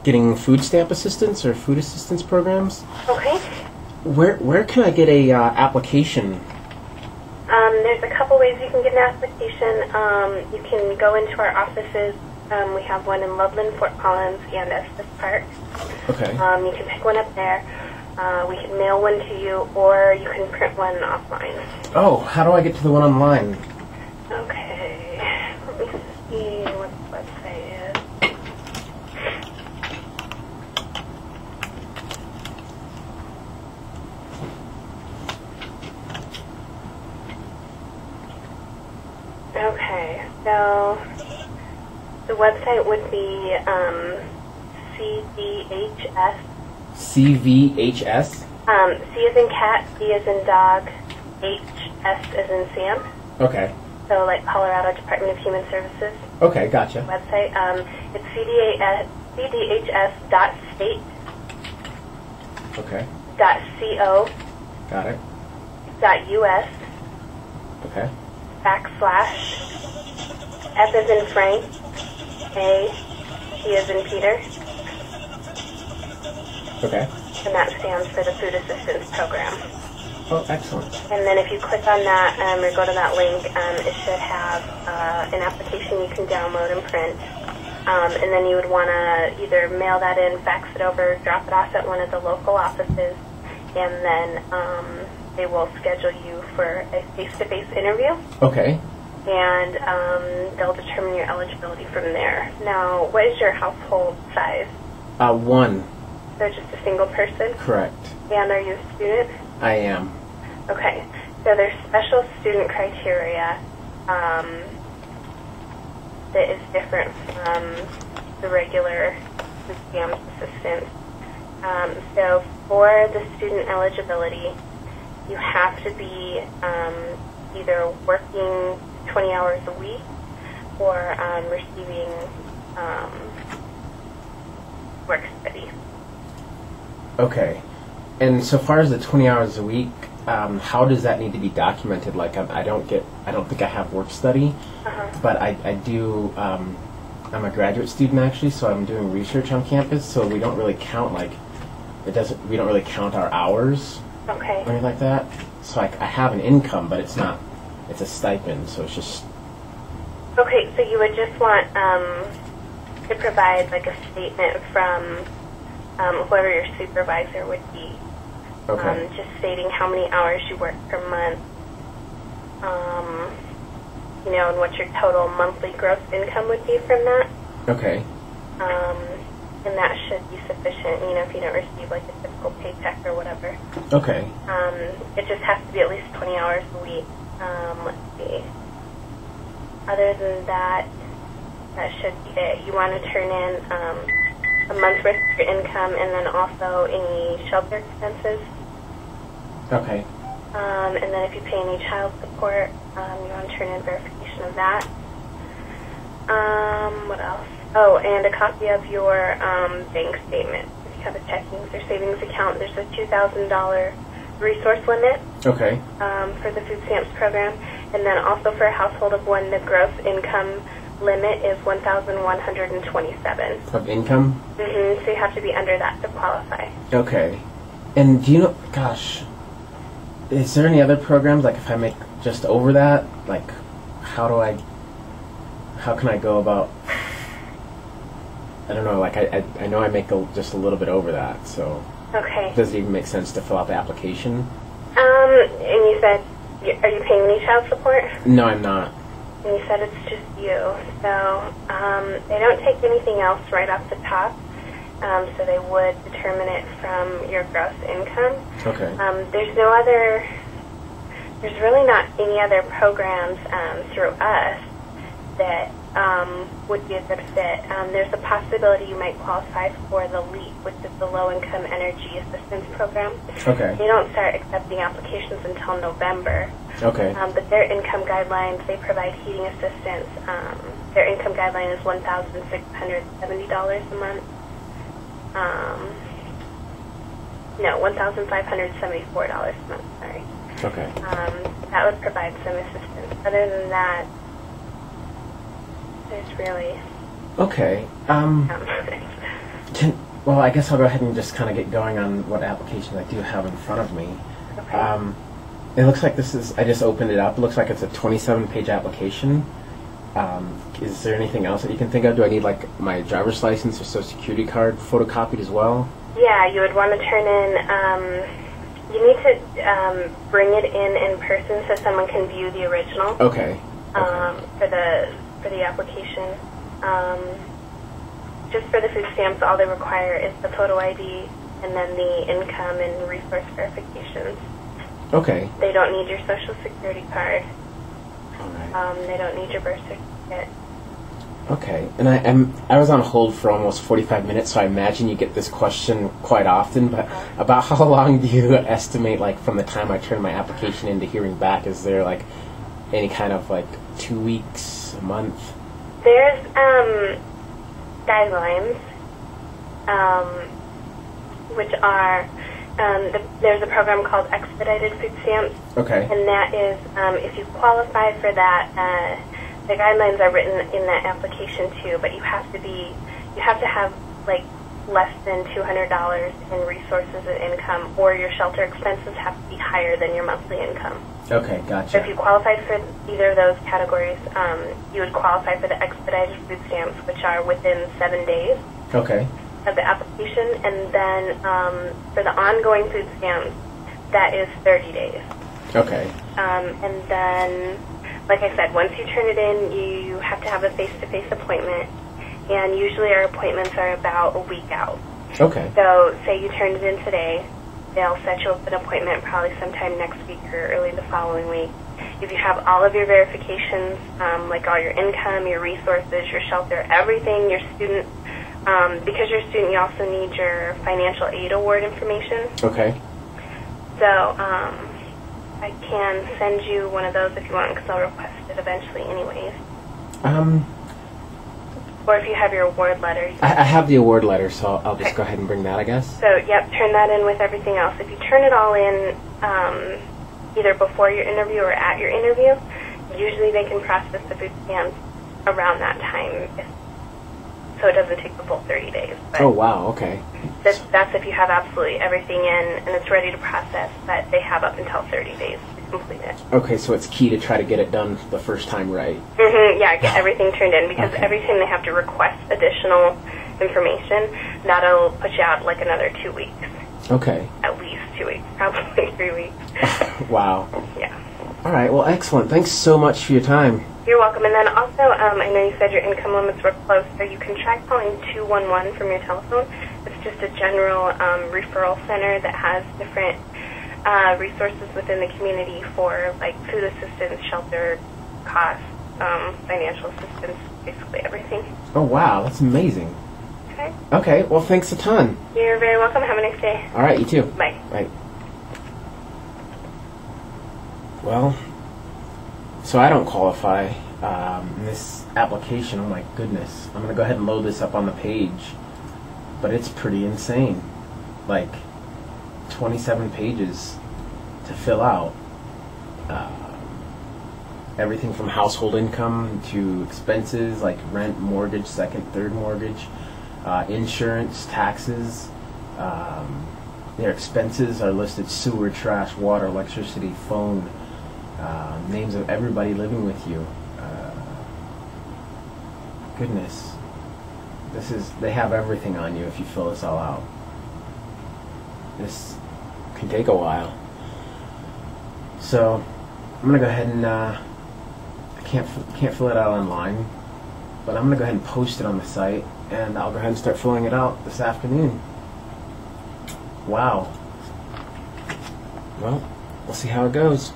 getting food stamp assistance or food assistance programs. Okay. Where can I get a application? There's a couple ways you can get an application. You can go into our offices. We have one in Loveland, Fort Collins, and Estes Park. Okay. You can pick one up there. We can mail one to you, or you can print one offline. Oh, how do I get to the one online? Okay. Let me see what the website is. Okay, so the website would be CVHS. CVHS? C as in cat, D as in dog, H, S as in Sam. Okay. So like Colorado Department of Human Services. Okay, gotcha. Website. It's cdhs.state. Okay. .co. Got it. .us. Okay. / F as in Frank, A, P as in Peter. Okay. And that stands for the Food Assistance Program. Oh, excellent. And then if you click on that or go to that link, it should have an application you can download and print. And then you would want to either mail that in, fax it over, drop it off at one of the local offices, and then they will schedule you for a face-to-face interview. Okay. And they'll determine your eligibility from there. Now, what is your household size? One. So just a single person? Correct. And are you a student? I am. Okay. So there's special student criteria that is different from the regular exam assistance. So for the student eligibility, you have to be either working 20 hours a week or receiving work study. Okay. And so far as the 20 hours a week, how does that need to be documented? Like, I don't think I have work study, but I do. I'm a graduate student actually, so I'm doing research on campus. So we don't really count we don't really count our hours. Okay. Or anything like that. So I have an income, but it's not. It's a stipend, so it's just. Okay, so you would just want to provide like a statement from whoever your supervisor would be. Okay. Just stating how many hours you work per month, and what your total monthly gross income would be from that. Okay. And that should be sufficient, if you don't receive like a typical paycheck or whatever. Okay. It just has to be at least 20 hours a week. Let's see. Other than that, that should be it. You want to turn in a month's worth of your income and then also any shelter expenses. Okay. And then if you pay any child support, you want to turn in verification of that. What else? Oh, and a copy of your bank statement. If you have a checking or savings account, there's a $2,000 resource limit. Okay. For the food stamps program. And then also for a household of one, the gross income limit is $1,127. Of income? Mm-hmm. So you have to be under that to qualify. Okay. And do you know, gosh, is there any other programs, like if I make just over that, like how can I go about, I don't know, like I know I make just a little bit over that, so. Okay. Does it even make sense to fill out the application? And you said, are you paying any child support? No, I'm not. And you said it's just you. So they don't take anything else right off the top. So they would determine it from your gross income. Okay. There's really not any other programs through us that would be a good fit. There's a possibility you might qualify for the LEAP, which is the Low Income Energy Assistance Program. Okay. They don't start accepting applications until November. Okay. But their income guidelines, they provide heating assistance. Their income guideline is $1,670 a month. No, $1,574 a month, sorry. Okay. That would provide some assistance. Other than that, there's really... Okay. Well, I guess I'll go ahead and just kind of get going on what applications I do have in front of me. Okay. It looks like I just opened it up. It looks like it's a 27-page application. Is there anything else that you can think of? Do I need like my driver's license or social security card photocopied as well? Yeah, you would want to turn in, you need to bring it in person so someone can view the original. Okay. For the application. Just for the food stamps, all they require is the photo ID and then the income and resource verifications. Okay. They don't need your social security card. All right. They don't need your birth certificate. Okay. And I was on hold for almost 45 minutes, so I imagine you get this question quite often, but about how long do you estimate, like, from the time I turn my application in to hearing back? Is there, like, any kind of, like, 2 weeks, a month? There's guidelines, which are, there's a program called Expedited Food Stamps. Okay. And that is, if you qualify for that, the guidelines are written in that application too, but you have to have like less than $200 in resources and income, or your shelter expenses have to be higher than your monthly income. Okay, gotcha. So if you qualified for either of those categories, you would qualify for the expedited food stamps, which are within 7 days Okay. of the application, and then for the ongoing food stamps, that is 30 days. Okay. And then, like I said, once you turn it in, you have to have a face-to-face appointment, and usually our appointments are about a week out. Okay. So say you turned it in today, they'll set you up an appointment probably sometime next week or early the following week. If you have all of your verifications, like all your income, your resources, your shelter, everything, your student, because you're a student, you also need your financial aid award information. Okay. So I can send you one of those if you want, because I'll request it eventually anyways. Or if you have your award letter. I have the award letter, so I'll just go ahead and bring that, I guess. So, yep, turn that in with everything else. If you turn it all in either before your interview or at your interview, usually they can process the food stamps around that time, so it doesn't take the full 30 days. But oh, wow, okay. that's if you have absolutely everything in and it's ready to process, but they have up until 30 days to complete it. Okay, so it's key to try to get it done the first time right. Mm-hmm, yeah, get everything turned in, because every time they have to request additional information, that'll put you out like another 2 weeks. Okay. At least 2 weeks, probably 3 weeks. Wow. Yeah. All right, well, excellent. Thanks so much for your time. You're welcome. And then also, I know you said your income limits were close, so you can try calling 211 from your telephone. It's just a general referral center that has different resources within the community for, like, food assistance, shelter costs, financial assistance, basically everything. Oh, wow, that's amazing. Okay. Okay, well, thanks a ton. You're very welcome. Have a nice day. All right, you too. Bye. Bye. Well, so I don't qualify in this application. Oh my goodness. I'm going to go ahead and load this up on the page. But it's pretty insane. Like, 27 pages to fill out. Everything from household income to expenses like rent, mortgage, second, third mortgage, insurance, taxes. Their expenses are listed: sewer, trash, water, electricity, phone, names of everybody living with you. Goodness. They have everything on you if you fill this all out. This can take a while. So I'm gonna go ahead and I can't fill it out online, but I'm gonna go ahead and post it on the site, and I'll go ahead and start filling it out this afternoon. Wow. Well, we'll see how it goes.